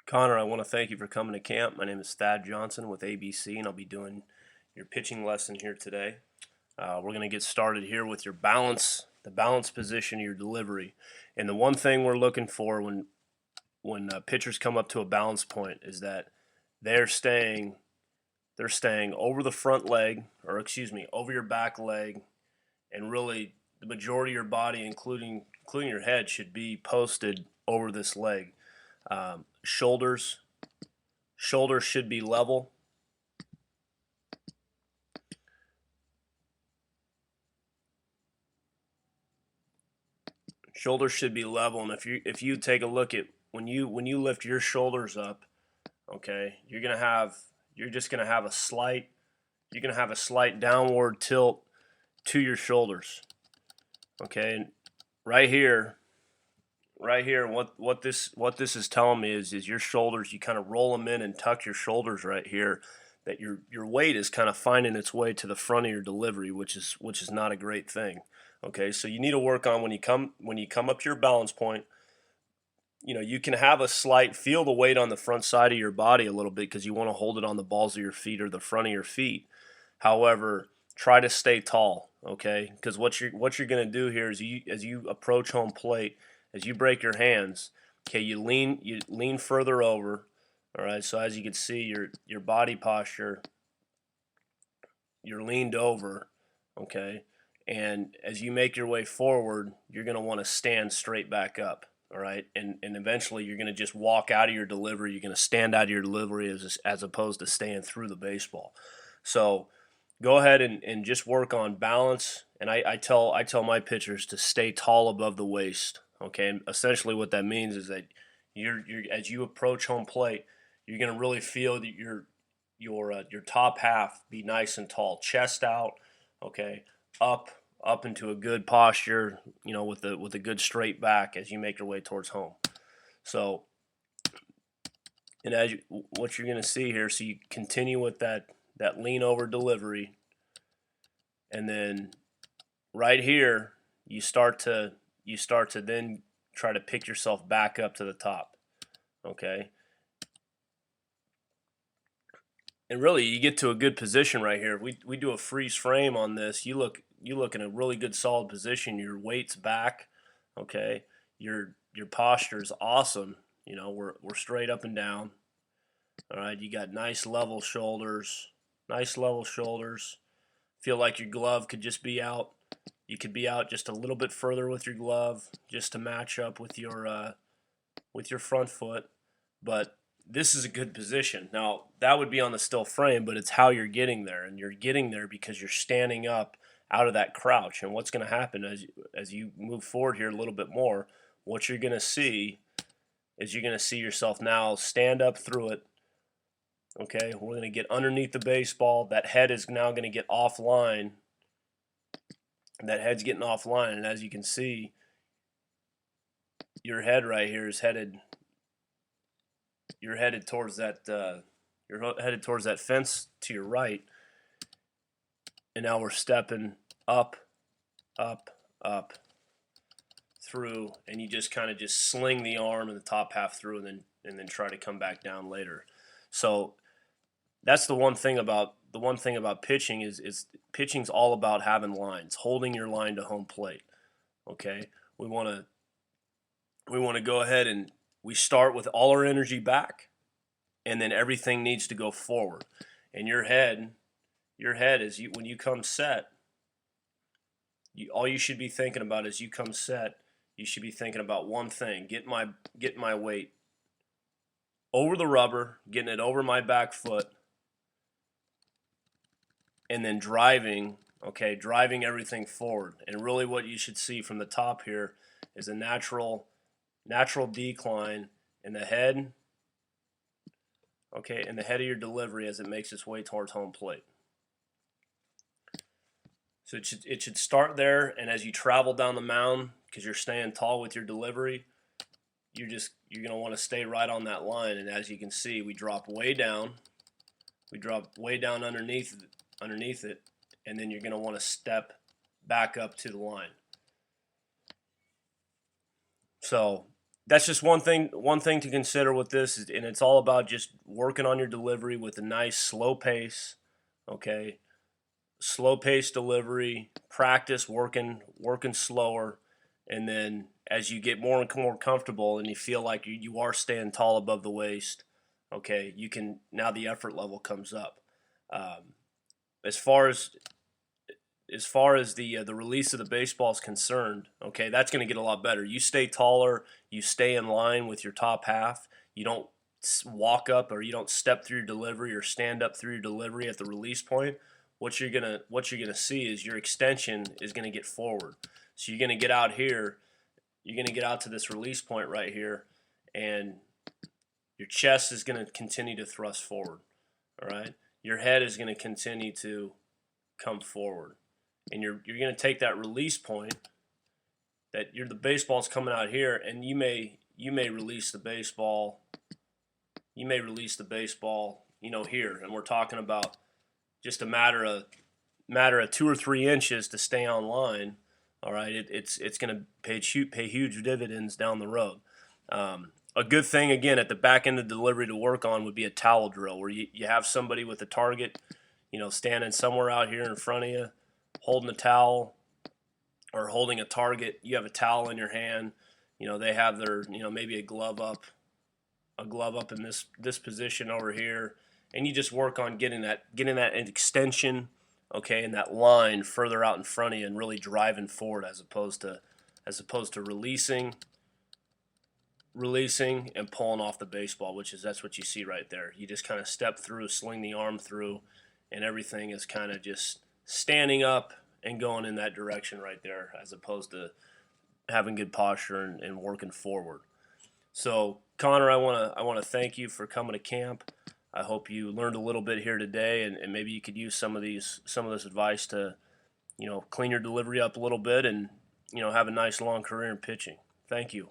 Connor, I want to thank you for coming to camp. My name is Thad Johnson with ABC, and I'll be doing your pitching lesson here today. We're going to get started here with your balance, the balance position of your delivery. And the one thing we're looking for when pitchers come up to a balance point is that they're staying they're staying over the front leg, or excuse me, over your back leg, and really the majority of your body, including your head, should be posted over this leg. Shoulders should be level. Shoulders should be level, and if you take a look at when you lift your shoulders up, okay, you're just gonna have a slight downward tilt to your shoulders. Okay, and right here, what this is telling me is your shoulders. You kind of roll them in and tuck your shoulders right here. That your weight is kind of finding its way to the front of your delivery, which is not a great thing. Okay, so you need to work on when you come up to your balance point. You can have a slight feel the weight on the front side of your body a little bit because you want to hold it on the balls of your feet or the front of your feet. However, try to stay tall, okay? Because what you're going to do here is as you approach home plate, as you break your hands, okay, you lean further over. All right, so as you can see, your body posture, you're leaned over, okay? And as you make your way forward, you're going to want to stand straight back up. All right, and eventually you're going to just walk out of your delivery. You're going to stand out of your delivery as opposed to staying through the baseball. So go ahead and just work on balance. And I tell my pitchers to stay tall above the waist. Okay, and essentially what that means is that you're as you approach home plate, you're going to really feel that your top half be nice and tall, chest out. Okay, up into a good posture, with a good straight back as you make your way towards home. So, and what you're going to see here, so you continue with that lean over delivery, and then right here you start to then try to pick yourself back up to the top. Okay, and really you get to a good position right here. We do a freeze frame on this. You look in a really good solid position. Your weight's back, okay. Your posture is awesome. We're straight up and down. All right, you got nice level shoulders. Feel like your glove could just be out. You could be out just a little bit further with your glove, just to match up with your front foot. But this is a good position. Now, that would be on the still frame, but it's how you're getting there. And you're getting there because you're standing up out of that crouch. And what's going to happen as you move forward here a little bit more, what you're going to see is you're going to see yourself now stand up through it. Okay, we're going to get underneath the baseball. That head is now going to get offline. That head's getting offline. And as you can see, your head right here is headed towards that fence to your right, and now we're stepping up through, and you just kind of just sling the arm and the top half through, and then try to come back down later. So that's the one thing about pitching is pitching's all about having lines, holding your line to home plate. Okay, we want to go ahead and we start with all our energy back, and then everything needs to go forward. And your head is when you come set, all you should be thinking about is you come set. You should be thinking about one thing: get my weight over the rubber, getting it over my back foot, and then driving everything forward. And really, what you should see from the top here is a natural decline in the head, okay, in the head of your delivery as it makes its way towards home plate. So it should start there, and as you travel down the mound, because you're staying tall with your delivery, you're going to want to stay right on that line. And as you can see, we drop way down underneath it, and then you're going to want to step back up to the line. So that's just one thing to consider with this, and it's all about just working on your delivery with a nice slow pace. Okay, slow pace delivery, practice working slower, and then as you get more and more comfortable and you feel like you are staying tall above the waist, okay, you can now the effort level comes up. Um, as far as the release of the baseball is concerned, okay, that's going to get a lot better. You stay taller, you stay in line with your top half. You don't walk up or you don't step through your delivery or stand up through your delivery at the release point. What you're gonna see is your extension is going to get forward. So you're going to get out here. You're going to get out to this release point right here, and your chest is going to continue to thrust forward. All right. Your head is going to continue to come forward, and you're going to take that release point that the baseball's coming out here, and you may release the baseball. Here, and we're talking about just a matter of 2 or 3 inches to stay on line. All right, it's going to pay huge dividends down the road. A good thing again at the back end of the delivery to work on would be a towel drill, where you have somebody with a target, standing somewhere out here in front of you, holding a towel or holding a target. You have a towel in your hand. They have their, maybe a glove up in this position over here, and you just work on getting that extension, okay, and that line further out in front of you, and really driving forward as opposed to releasing and pulling off the baseball, that's what you see right there. You just kind of step through, sling the arm through, and everything is kind of just standing up and going in that direction right there, as opposed to having good posture and working forward. So, Connor, I want to thank you for coming to camp. I hope you learned a little bit here today, and maybe you could use some of this advice to, clean your delivery up a little bit and, have a nice long career in pitching. Thank you.